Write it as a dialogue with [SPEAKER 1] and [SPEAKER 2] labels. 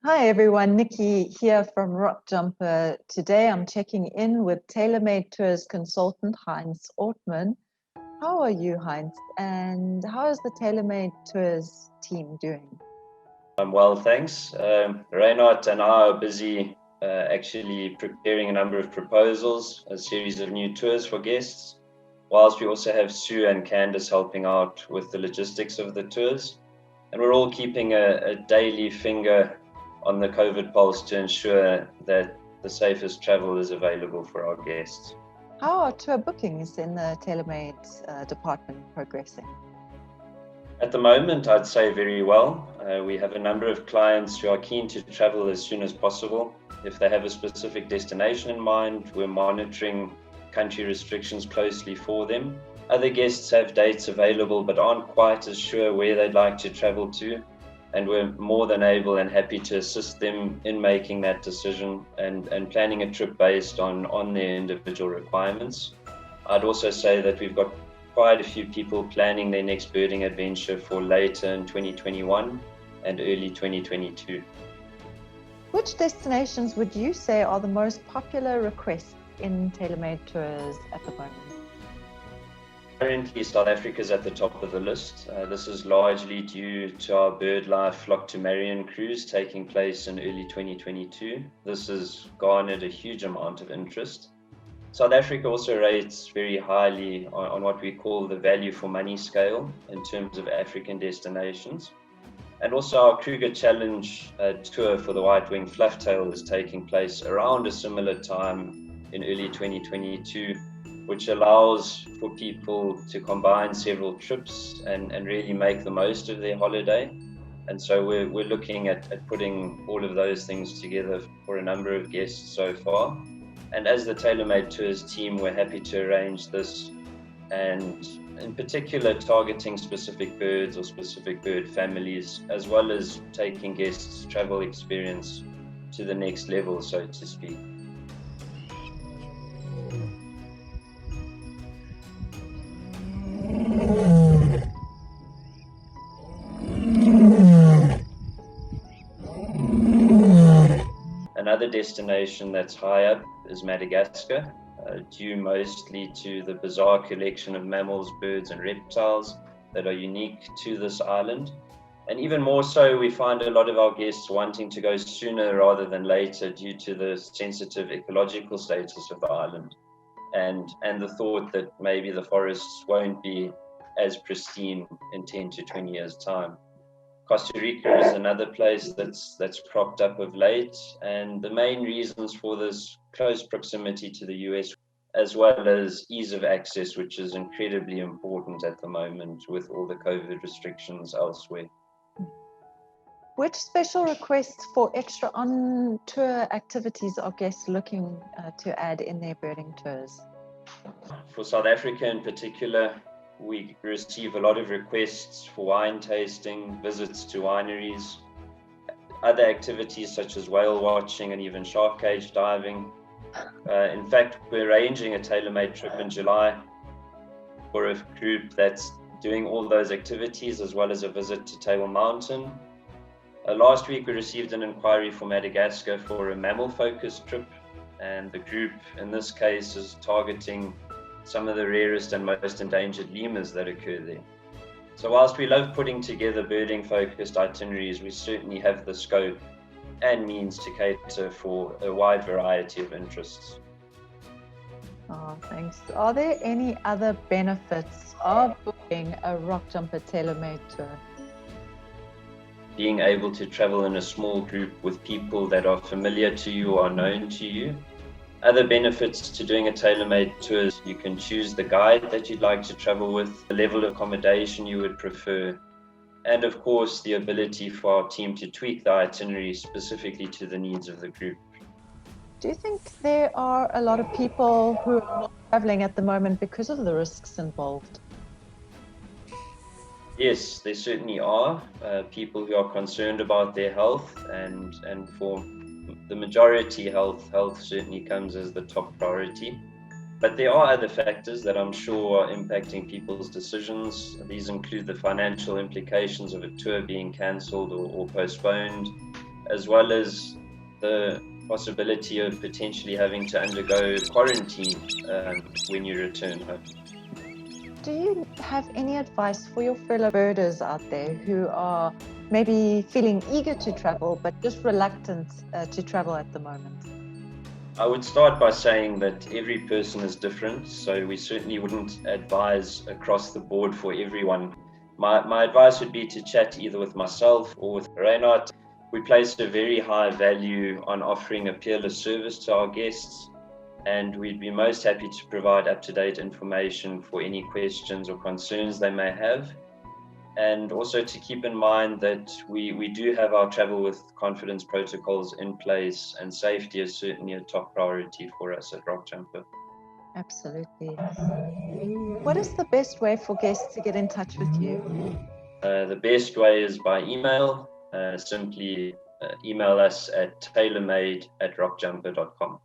[SPEAKER 1] Hi everyone, Nikki here from Rock Jumper. Today I'm checking in with Tailor-made Tours consultant Heinz Ortmann. How are you, Heinz? And how is the Tailor-made Tours team doing?
[SPEAKER 2] I'm well, thanks. Reinhard and I are busy actually preparing a number of proposals, a series of new tours for guests, whilst we also have Sue and Candice helping out with the logistics of the tours. And we're all keeping a daily finger on the COVID pulse to ensure that the safest travel is available for our guests.
[SPEAKER 1] How are tour bookings in the Tailor-made department progressing?
[SPEAKER 2] At the moment, I'd say very well. We have a number of clients who are keen to travel as soon as possible. If they have a specific destination in mind, we're monitoring country restrictions closely for them. Other guests have dates available but aren't quite as sure where they'd like to travel to, and we're more than able and happy to assist them in making that decision and planning a trip based on their individual requirements. I'd also say that we've got quite a few people planning their next birding adventure for later in 2021 and early 2022.
[SPEAKER 1] Which destinations would you say are the most popular requests in Tailor-made Tours at the moment?
[SPEAKER 2] Currently, South Africa is at the top of the list. This is largely due to our BirdLife Flock to Marion cruise taking place in early 2022. This has garnered a huge amount of interest. South Africa also rates very highly on what we call the value for money scale in terms of African destinations. And also our Kruger Challenge tour for the white-winged flufftail is taking place around a similar time in early 2022, which allows for people to combine several trips and really make the most of their holiday. And so we're looking at putting all of those things together for a number of guests so far. And as the Tailor-made Tours team, we're happy to arrange this, and in particular targeting specific birds or specific bird families, as well as taking guests' travel experience to the next level, so to speak. Another destination that's high up is Madagascar, due mostly to the bizarre collection of mammals, birds and reptiles that are unique to this island. And even more so, we find a lot of our guests wanting to go sooner rather than later due to the sensitive ecological status of the island and the thought that maybe the forests won't be as pristine in 10 to 20 years' time. Costa Rica is another place that's cropped up of late, and the main reasons for this close proximity to the US, as well as ease of access, which is incredibly important at the moment with all the COVID restrictions elsewhere.
[SPEAKER 1] Which special requests for extra on-tour activities are guests looking to add in their birding tours?
[SPEAKER 2] For South Africa in particular, we receive a lot of requests for wine tasting, visits to wineries, other activities such as whale watching and even shark cage diving. In fact, we're arranging a tailor-made trip in July for a group that's doing all those activities, as well as a visit to Table Mountain. Last week, we received an inquiry for Madagascar for a mammal-focused trip, and the group in this case is targeting some of the rarest and most endangered lemurs that occur there. So whilst we love putting together birding-focused itineraries, we certainly have the scope and means to cater for a wide variety of interests.
[SPEAKER 1] Oh, thanks. Are there any other benefits of booking a Rock Jumper tailor-made tour?
[SPEAKER 2] Being able to travel in a small group with people that are familiar to you or known to you. Other benefits to doing a tailor-made tour is you can choose the guide that you'd like to travel with, the level of accommodation you would prefer, and of course the ability for our team to tweak the itinerary specifically to the needs of the group.
[SPEAKER 1] Do you think there are a lot of people who are not traveling at the moment because of the risks involved?
[SPEAKER 2] Yes, there certainly are people who are concerned about their health, and for the majority, health certainly comes as the top priority. But there are other factors that I'm sure are impacting people's decisions. These include the financial implications of a tour being cancelled or postponed, as well as the possibility of potentially having to undergo quarantine when you return home.
[SPEAKER 1] Do you have any advice for your fellow birders out there who are maybe feeling eager to travel but just reluctant to travel at the moment?
[SPEAKER 2] I would start by saying that every person is different, so we certainly wouldn't advise across the board for everyone. My advice would be to chat either with myself or with Reinhard. We place a very high value on offering a peerless service to our guests, and we'd be most happy to provide up-to-date information for any questions or concerns they may have. And also to keep in mind that we do have our travel with confidence protocols in place, and safety is certainly a top priority for us at Rock Jumper.
[SPEAKER 1] Absolutely. What is the best way for guests to get in touch with you?
[SPEAKER 2] The best way is by email. Simply email us at tailor-made@rockjumper.com.